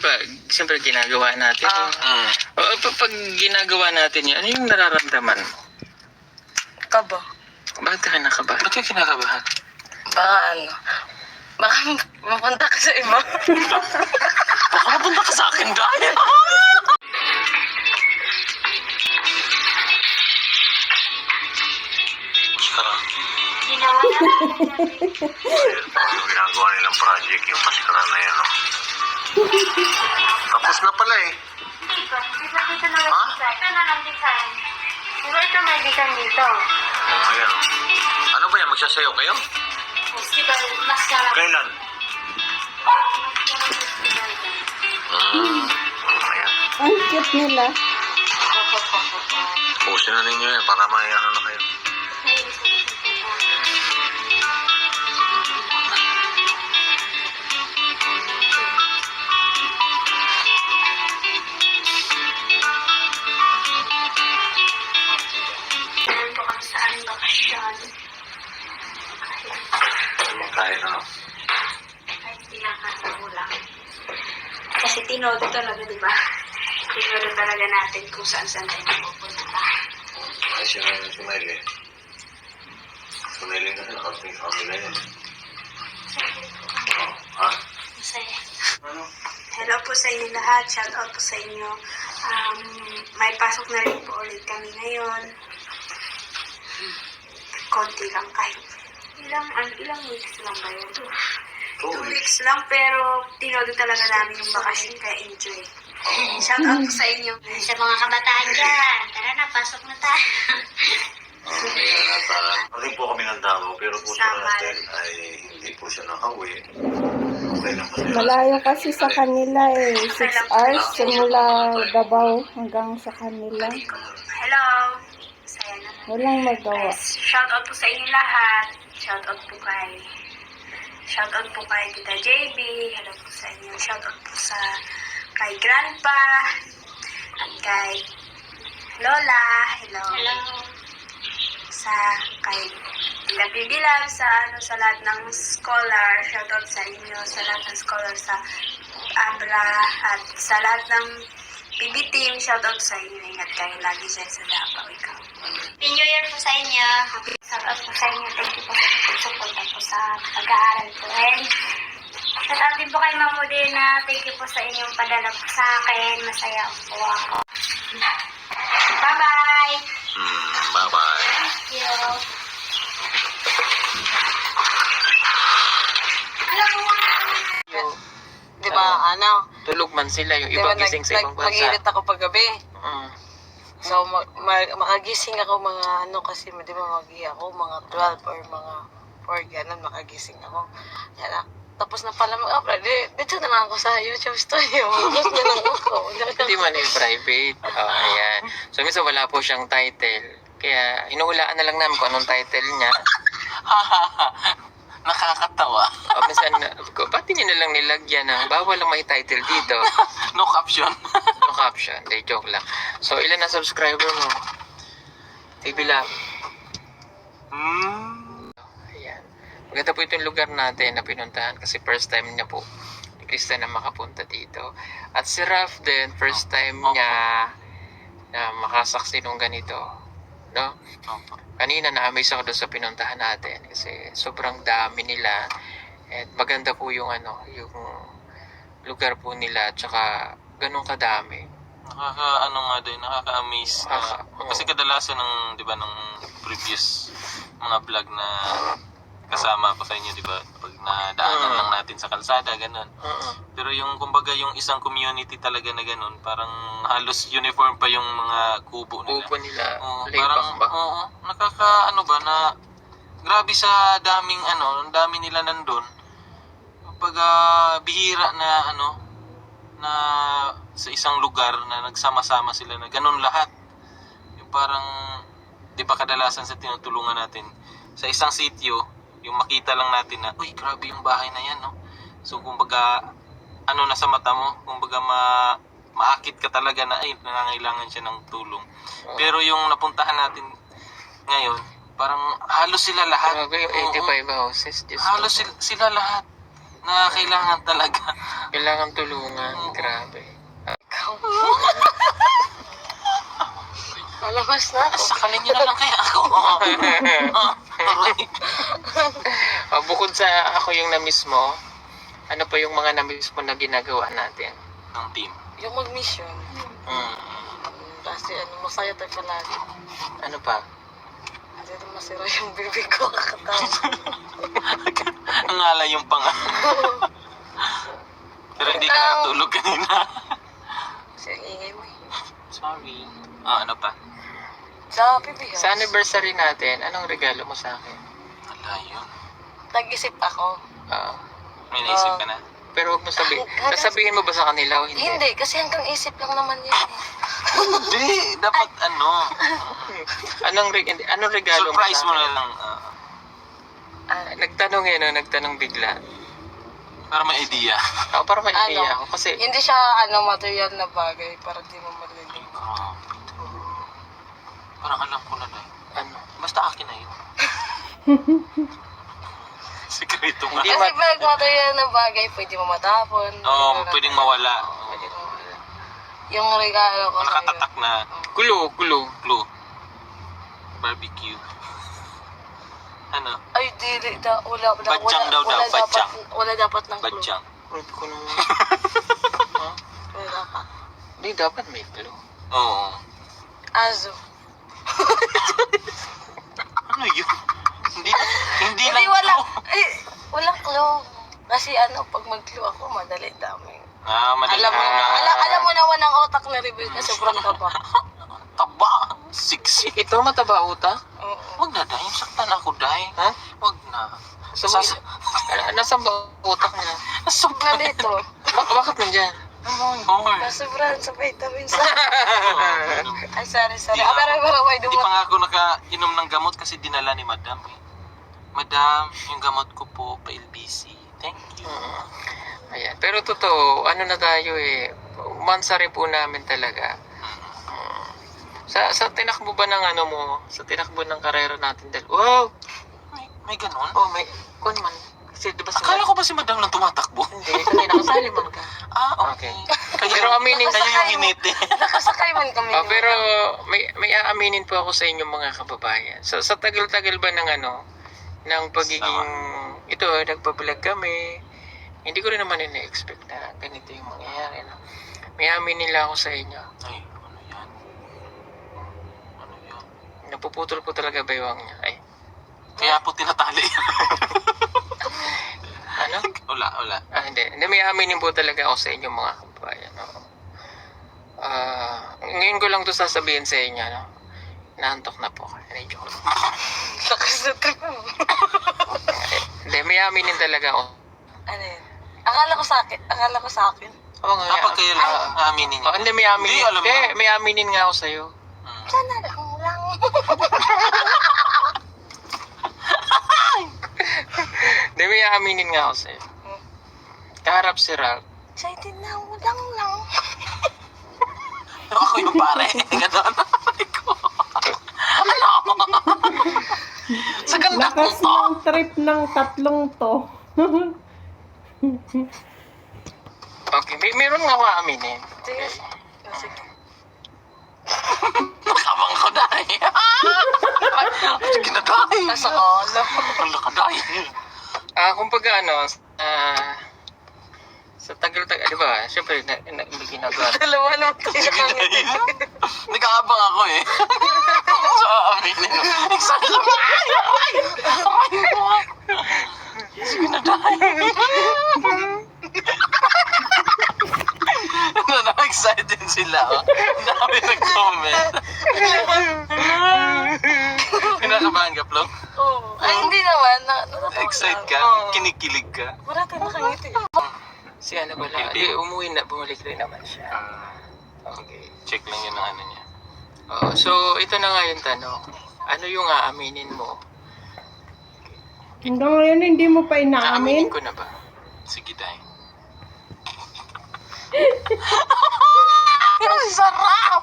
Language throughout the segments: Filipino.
ba, siyempre ginagawa natin. Pag ginagawa natin yan, ano yung nararamdaman mo? Kaba. Bakit ka kinakabahan? Ba't ka kinakabahan? Baka baka mapunta ka sa iba. Baka mapunta ka sa akin dahil. Yung ginagawa nilang project, yung maskara na yan, no? Tapos na pala eh. Ito na lang design. Ito na lang design. Pero ito may design dito. Oh, ayan. Ano ba yan? Magsasayaw kayo? Festival, mascara. Kailan? Ayan. Ang cute nila. Pusin na ninyo yan para may ano na kayo. Nandito kami sa aming bakasyon. Kahit ano. Kahit pinakasagulang. Kasi tinodo talaga, di ba? Tinodo talaga natin kung saan-saan tayo mapupunta. Ay, siya na yung sumili. Sumili na sila kasi kami na yun. Ha? Masaya. Ano? Hello po sa inyo lahat. Shout out po sa inyo. May pasok na rin po ulit kami ngayon. Konti lang kahit ilang weeks lang ba yun? 2 weeks lang pero tinodo talaga namin yung bakasyon kaya enjoy. Shout out po sa inyo. Sa mga kabataan dyan. Tara na, pasok na tayo. Kaya nata, po kami ng Davao, pero po sa natin ay hindi po siya nakauwi. Okay lang po siya. Malayo kasi sa kanila eh. 6 hours simula Davao hanggang sa kanila. Hello. Saya naman. Walang magawa. Shout out po sa inyo lahat. Shout out po kay Tita JB. Hello po sa inyo. Shout out po kay Grandpa at kay Lola. Hello. Kay Tita Bibilab sa lahat ng scholar. Shout out sa inyo sa lahat ng scholar sa Abra at sa lahat ng PB team. Shout out sa inyo. Ingat kayo lagi dyan sa Davao. Ikaw. Happy New Year po sa inyo. Shout out po sa inyo. Thank you po sa pagsuporta po sa pag-aaral po. And shout out din po kay Ma'am Modena. Thank you po sa inyong padala po sa akin. Masaya po ako. Bye-bye! Bye-bye. Thank you. Di ba, Tulog man sila, yung iba gising sa ibang bansa. Mag-init ako paggabi. Mm. So, makagising ako mga kasi, di ba, ako mga 12 or mga 4, ganun, makagising ako. Yan, tapos na pala dito na lang ako sa YouTube studio. Gusto na lang ako. Hindi man yung private. Ayan. So, minsan wala po siyang title. Kaya, hinuhulaan na lang namin kung anong title niya. Nakakatawa. Minsan, ba't hindi na lang nilagyan ng bawal lang may title dito? No caption. No caption. Hindi, joke lang. So, ilan na subscriber mo? TV Lab. Ayan. Maganda po itong lugar natin na pinuntahan kasi first time niya po ni Krista na makapunta dito. At si Ralph din, first time niya na makasaksi nung ganito. No? Kanina na-amaze ako doon sa pinuntahan natin kasi sobrang dami nila. At maganda po yung yung lugar po nila at saka ganun kadami. Nakaka-amaze. Kasi kadalasan ng, di ba, ng previous mga vlog na kasama ko sa inyo, di ba, pag nadaanan lang natin sa kalsada, ganun. Pero yung, kumbaga, yung isang community talaga na ganun, parang halos uniform pa yung mga kubo nila. Kubo nila. Parang, na, grabe sa daming, ang dami nila nandun. Pag bihira na, na sa isang lugar na nagsama-sama sila na ganun lahat. Yung parang, di ba kadalasan sa tinutulungan natin, sa isang sitio, yung makita lang natin na, uy, grabe yung bahay na yan, no? So, kumbaga, nasa mata mo, kumbaga maakit ka talaga na, ay, nangangailangan siya ng tulong. Pero yung napuntahan natin ngayon, parang halos sila lahat. Grabe yung 85 houses. Halos sila lahat. na kailangan talaga. Kailangan tulungan. Grabe. Ikaw. Malabas na ako. Sakalin niyo na lang kaya ako. Bukod sa ako yung na-miss mo, ano pa yung mga na-miss mo na ginagawa natin? Ng team. Yung mag-mission. Kasi masaya tayo palagi. Ano pa? Hindi na masira yung bibig ko kakatawa. Ang alay yung panga. Pero hindi ka nakatulog kanina. Kasi ang ingay mo eh. Sorry. Ano pa? Sa PBS. Sa anniversary natin, anong regalo mo sa akin? Wala yun. Nag-isip ako. May naisip ka na? Pero huwag mo sasabihin mo ba sa kanila o hindi? Hindi, kasi hanggang isip lang naman yan eh. Hindi. Dapat ano. Anong regalo Surprise mo mo sa na akin? lang. Nagtanong yun, no? Nagtanong bigla. Para may idea. Ako para may Ano? idea ako kasi Hindi siya material na bagay para di mo marinig. Parang alam ko na dahil. ano, Basta akin na yun. Sikreto nga. Hindi Kasi pag material na bagay, pwede mo matapon. Pwedeng mawala. Pwede mo mawala. Yung regalo ko sa'yo. Nakatatak na gulo. glue. Barbecue. Ano? Ay, dili. Wala Badyang daw, badyang. Wala dapat ng clue. Badyang. Proud ko naman. Wala dapat. Hindi, dapat may clue. Oo. Azo. Ano yun? Hindi lang Hindi, wala. Eh, walang clue. Kasi pag mag-clue ako, madali dami. Madali. Alam mo na walang otak na review na sobrang taba. Taba. Siksi. Ito mataba uta? Oo. Huwag na, Day. Saktan ako, Day. Ha? Huwag na. So, nasaan ba utak niya? Na dito. Bakit nandyan? Hoy. Nasobrahan sa vitamins. Ay, sorry. Pero may Hindi pa nga ako nakainom ng gamot kasi dinala ni Madam. Madam, yung gamot ko po, pa-LBC. Thank you. Ayan. Pero totoo, ano na tayo eh, mansari po namin talaga. Sa tinakbo ba ng ano mo, sa tinakbo ng karera natin dahil, wow! May ganon? Oh, may, kun man. Kasi diba Akala ko ba si Madam lang tumatakbo? Hindi, kasi nakasali man ka. Okay. Pero aminin Kayo yung hiniti. Nakasakay man kami. pero may aaminin po ako sa inyong mga kababayan. Sa tagal-tagal ba ng ng pagiging, ito, nagpa-vlog kami, hindi ko rin naman ina-expect na ganito yung mangyayari. No? May aminin lang ako sa inyo. Ay, ano yan? Ano yan? Napuputol po talaga baywang niya. Ay, Kaya po tinatali. ano? Wala. Hindi. May aminin po talaga ako sa inyo mga kababayan. No? Ngayon ko lang to sasabihin sa inyo. No? Naantok na po. Medyo ko. Lakas na trip mo. Hindi, may aminin talaga ako. Ano yun? Akala ko sa akin. Oo nga. Kapag kayo lang aminin niyo. Hindi, may aminin. Hindi, alam mo. Hindi, may aminin nga ako sa'yo. Sana lang. Hindi, may aminin nga ako sa'yo. Kaharap si Ralph. Excited na, lang. Ako yung pare. Ganon. Ano? Sa ganda ko Lakas to. ng trip ng tatlong to. Okay, meron nga ako aminin. Sige. Sige. Nakabang ko dahil. Sige na dahil. Nasa kala. Wala ka dahil. Kumbaga sa tagal-tagal, di ba? Siyempre, may ginagawa. Dalawa naman tayo Sige kami. dahil. Nagkaabang ako eh. So, aminin mo. Excited lang. Sige na dahil. Na-excited sila. Oh. Ang dami nag-comment. Kinakabahan ka, Plog? Oo. Ay, hindi naman. Excited ka? Oo. Kinikilig ka? Wala tayo nakangiti. Si ano pala, di, umuwi na, bumalik rin naman siya. Okay. Check lang yun ang ano niya. So, ito na nga yung tanong. Ano yung aaminin mo? Hanggang ngayon hindi mo pa Aaminin inaamin. ko na ba? Sige, Day. Ang sarap!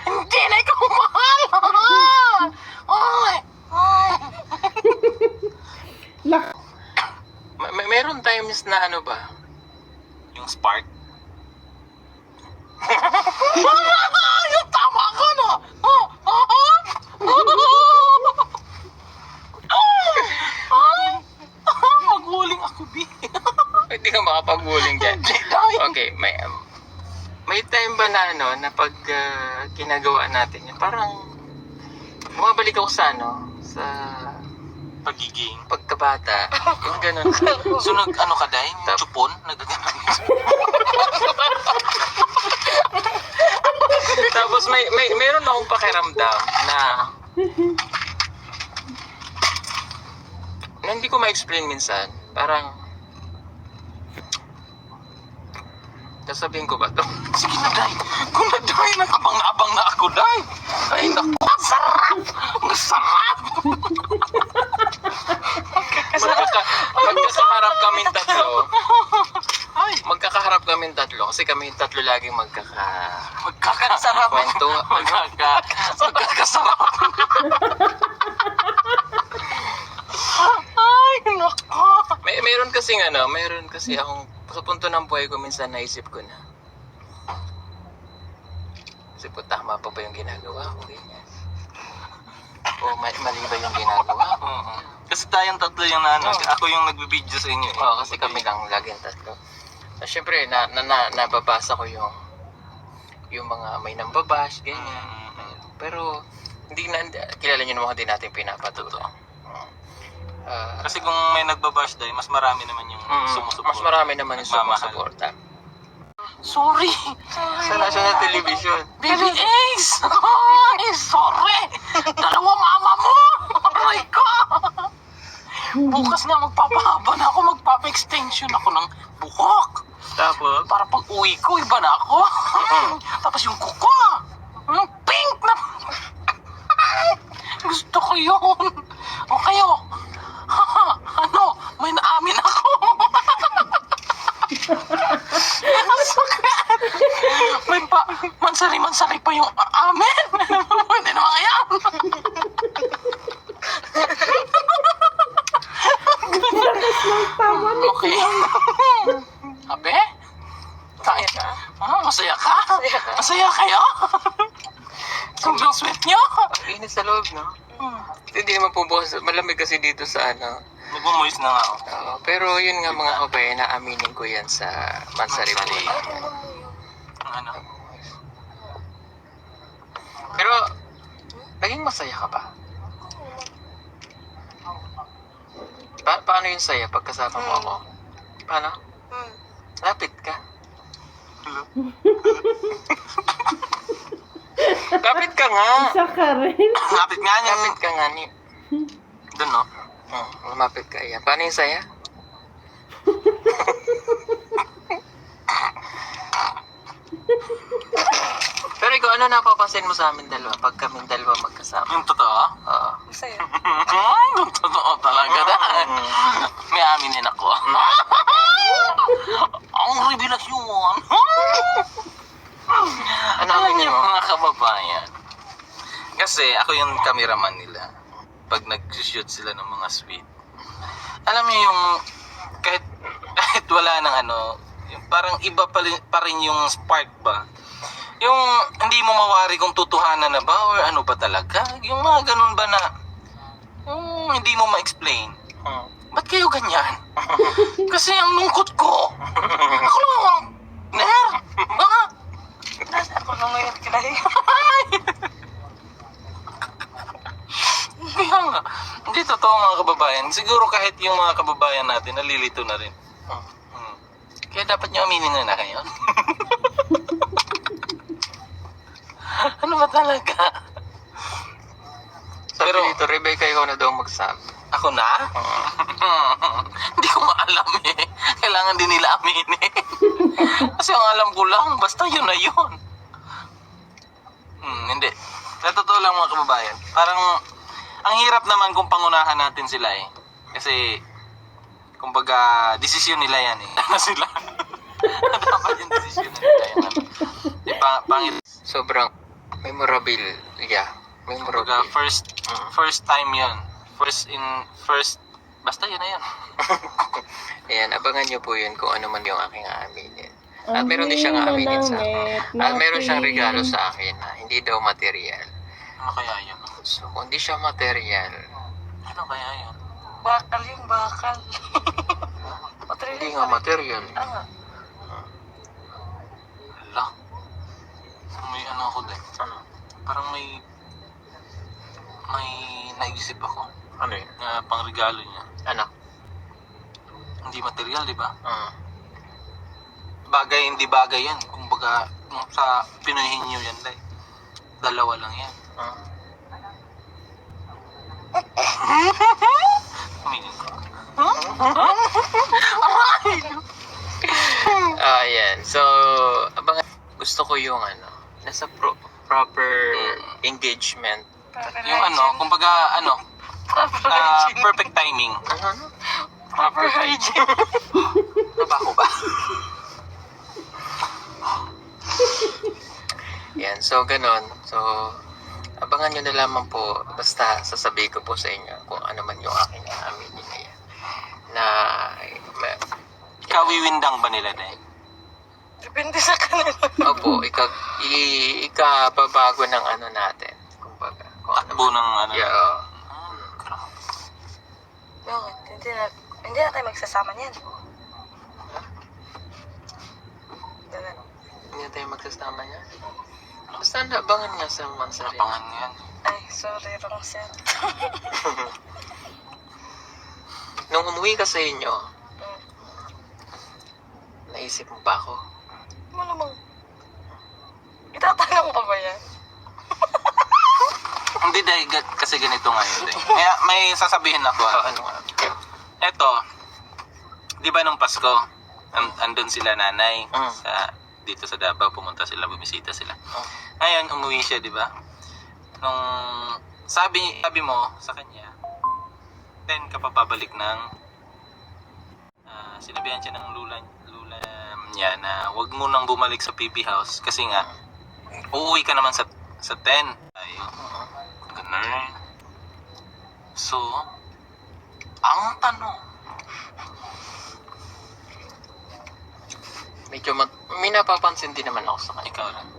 Hindi na ikaw mahal! Lak Meron times times na ano ba? Yung spark. Yung tama ka na! Maghuling ako, B. Hindi ka makapag-bullying dyan. Okay, may time ba na ano, na pag ginagawa natin yun, parang bumabalik ako sa ano, sa Pagiging. pagkabata. Yung ganun. So ano ka dahil? Chupon? Nagaganon. Tapos meron akong pakiramdam na hindi ko ma-explain minsan. Parang sasabihin ko ba to? Sige na, Day. Kung na, Day, nakabang-abang na ako, Day. Ay, naku, ang sarap! Ang sarap! Magkakaharap kaming tatlo. Ay, Magkakaharap kaming tatlo kasi kami tatlo laging magkakasarap. kwento. Magkakasarap. Ay, naku. Meron kasi akong sa punto ng buhay ko minsan naisip ko na. Kasi po tama pa ba yung ginagawa ko? Ganyan. O mali ba yung ginagawa ko? Kasi tayong tatlo yung ako yung nagbibideo sa inyo. Oo, kasi kami lang laging tatlo. So, syempre, nababasa ko yung mga may nambabash, ganyan. Pero, kilala nyo naman din natin pinapatuto. Kasi kung may nagbabash, Day, mas marami naman yung sumusuporta. Mas marami naman yung Nagmamahal. sumusuporta. Sorry! Sa national television. Baby Ace! Ay, sorry! Dalawa mama mo! Aray ko! Bukas nga magpapahaba na ako, magpapa-extension ako ng buhok. Tapos, Para pag uwi ko, iba na ako. Tapos yung kuko, pink na. Gusto ko yun. O kayo, ano, may naamin ako. May mansari-mansari pa yung amin. Pwede na mga yan. Okay. Abe? Kaya ka? Masaya ka? Masaya kayo? Sobrang sweet nyo? init sa loob, no? Hindi naman po bukas. Malamig kasi dito sa ano. Nagmumoist na nga ako. Pero yun nga mga kabayan, naaminin ko yan sa Mansari. Ano? Pero, naging masaya ka ba? Paano yung saya pagkasama mo ako? Paano? Lapit ka. Lapit ka nga. Isa ka rin. Lapit nga niya. Lapit ka nga ni. Doon, no? Lumapit ka. Ayan. Paano yung saya? Pero ikaw, ano napapansin mo sa amin dalawa pag kaming dalawa magkasama? Yung totoo? Oo. Masaya. Yung totoo talaga dahil. May aminin ako. Ang revelasyon. Ano Alam aminin niyo mo? mga kababayan. Kasi ako yung cameraman nila. Pag nag-shoot sila ng mga sweet. Alam niyo yung kahit wala nang ano, yung parang iba pa rin yung spark ba. Yung hindi mo mawari kung tutuhanan na ba or ano ba talaga. Yung mga ganun ba na yung hindi mo ma-explain. Ba't kayo ganyan? Kasi ang lungkot ko. Ako lang ang nerd. Bakit? Ako na ngayon kilay. Kaya nga, hindi totoo mga kababayan. Siguro kahit yung mga kababayan natin, nalilito na rin. Kaya dapat nyo aminin na kayo. Ano ba talaga? Sabi Pero- dito, Rebecca, ikaw na daw magsabi. Ako na? Hindi ko maalam eh. Kailangan din nila aminin. Kasi ang alam ko lang, basta yun na yun. Hindi. Sa totoo lang mga kababayan, parang ang hirap naman kung pangunahan natin sila eh. Kasi, kumbaga, desisyon nila yan eh. Ano sila? Dapat yung desisyon nila yan. Pangit. Sobrang memorable. Yeah. Kumbaga, Memorable. first time yun. First Basta yan na yan. Ayan, abangan nyo po yun kung ano man yung aking aaminin. At meron din siyang aaminin sa akin. At meron siyang regalo sa akin na hindi daw material. Ano kaya yun? So, kung di siya material, Ano kaya yun? Bakal yung bakal. hindi nga material. Ah, Hala. May ano ako din. Ano? Parang may naisip ako Ano yun? na pangregalo niya. Ano? Hindi material, di ba? Mm. Hindi bagay yan. Kumbaga, sa Pinoy yan, dahil dalawa lang yan. Mm. Meaning ko. Ayan. So, abangan. Gusto ko yung ano, nasa proper engagement. Yung ano, kumbaga, perfect timing. Ano? proper hygiene. Nabako ba? Yan, so ganon. So, abangan nyo na lamang po, basta sasabihin ko po sa inyo kung ano man yung aking aaminin na yan. Na, Kawiwindang ba nila din? Depende sa kanila. opo, ikababago ng ano natin. Kumbaga, kung ano Takbo ng ano. Yeah. Grabe. Bakit? Hindi na tayo magsasama niyan. Hindi na tayo magsasama niya. Basta abangan nga sa mansari. Abangan yan. Ay, sorry, wrong set. Nung umuwi ka sa inyo, naisip mo ba ako? Malamang. Itatanong pa ba yan? Hindi dahil kasi ganito ngayon. Kaya may sasabihin ako. Ano nga? Eto, di ba nung Pasko, andun sila nanay dito sa Davao, pumunta sila, bumisita sila. Ngayon, umuwi siya, di ba? Nung sabi mo sa kanya, 10 ka pa pabalik ng sinabihan siya ng lula niya na wag mo nang bumalik sa PB house kasi nga uuwi ka naman sa 10. Ay, ganun. So, ang tanong, Medyo may napapansin din naman ako sa kanya. ikaw lang.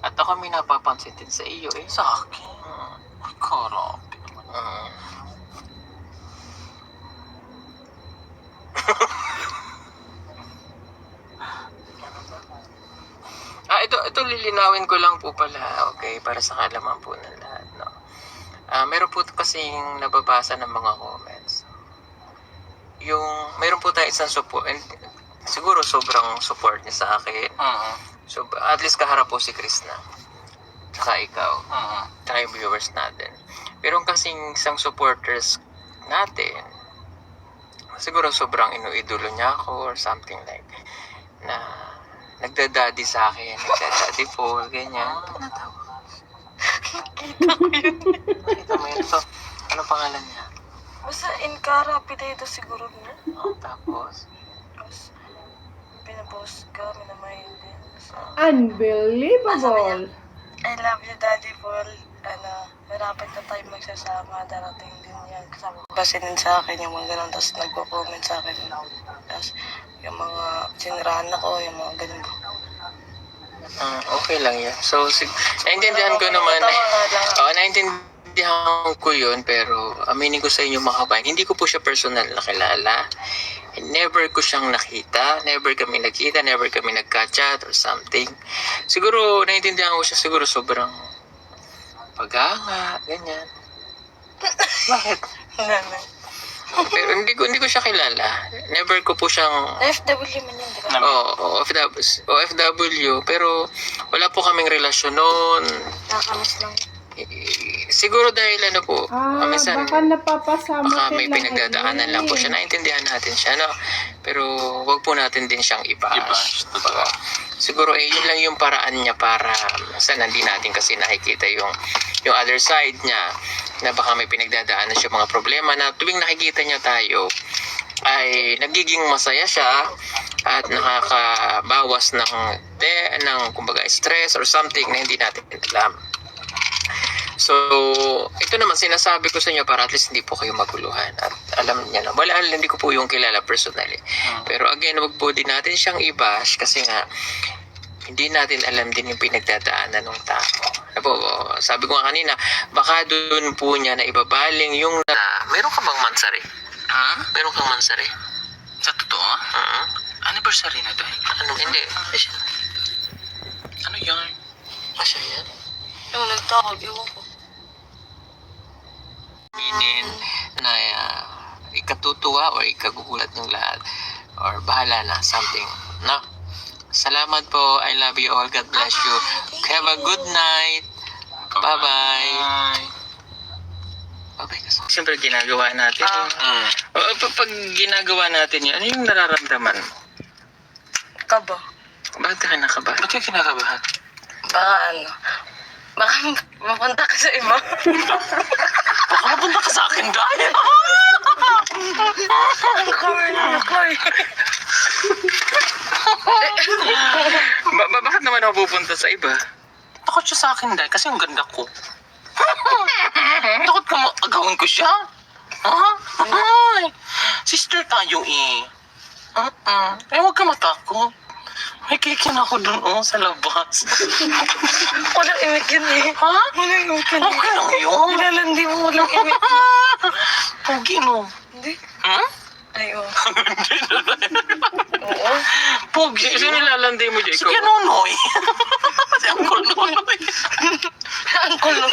At ako may napapansin din sa iyo eh. Sa akin? Ay, karabi naman. Ito lilinawin ko lang po pala, okay, para sa kalaman po ng lahat, no? Meron po kasing nababasa ng mga comments. Meron po tayo isang support, and siguro sobrang support niya sa akin. So, at least kaharap po si Krishna. Tsaka ikaw. Tsaka yung viewers natin. Pero kasing isang supporters natin, siguro sobrang inuidolo niya ako or something like na nagdadadi sa akin, nagdadadi po, ganyan. Nakita mo yun. So, ano pangalan niya? Basta Incara, pinaydo siguro na. Tapos, Tapos, pinapost ka, minamayin din. So, Unbelievable. I love you, Daddy Paul. Malapit na tayo magsasama. Darating din yan. Kasama ko kasi din sa akin yung mga ganun. Tapos nagko-comment sa akin. Tapos yung mga siniraan ako, yung mga ganun. okay lang yan. So, naintindihan ko naman. Naintindihan ko yun, pero aminin ko sa inyo mga kabayan, hindi ko po siya personal nakilala. Never ko siyang nakita, never kami nagkita, never kami nagka-chat or something. Siguro, naintindihan ko siya, siguro sobrang pag-anga, ganyan. Bakit? Pero hindi ko siya kilala. Never ko po siyang FW man yun, di ba? OFW, pero wala po kaming relasyon noon. Nakakamis lang. Siguro dahil ano po, minsan Baka napapasama baka may sila pinagdadaanan lang po siya. Naintindihan natin siya, no? Pero wag po natin din siyang i-bash. Totoo. Siguro yun lang yung paraan niya para minsan hindi natin kasi nakikita yung other side niya na baka may pinagdadaanan siya mga problema na tuwing nakikita niya tayo ay nagiging masaya siya at nakakabawas ng kumbaga stress or something na hindi natin alam. So, ito naman, sinasabi ko sa inyo para at least hindi po kayo maguluhan. At alam niya na, wala, hindi ko po yung kilala personally. Pero again, wag po din natin siyang i-bash kasi nga, hindi natin alam din yung pinagdadaanan ng tao. Ano po, sabi ko nga kanina, baka doon po niya na ibabaling yung... meron ka bang mansari? Meron kang mansari? Sa totoo? Anniversary na tayo. Ano, hindi. Ano yan? Asya yan. Yung nagtawag, ewan ko. Aminin na ikatutuwa or ikagugulat ng lahat or bahala na something, no? Salamat po. I love you all. God bless you. Have a good night. Bye-bye. Bye-bye. Siyempre ginagawa natin. Pag ginagawa natin yun, ano yung nararamdaman mo? Kaba. Bakit ka nakabahan? Ba't ka kinakabahan? Baka ano. Baka mapunta ka sa iba. Baka mapunta ka sa akin dahil. Bakit naman ako pupunta sa iba? Takot siya sa akin dahil kasi ang ganda ko. Takot ka agawin ko siya? Ay, sister tayo eh. Eh, huwag ka matakot. May kikin ako dun sa labas. Walang imik yun eh. Ha? Walang imik yun. Okay lang yun. Nilalandi mo walang imik. Pogi mo. Hindi. Ay, oo. Pogi. Sino nilalandi mo, Si Jacob? Kanonoy. Si Uncle Nonoy. Ang kulong.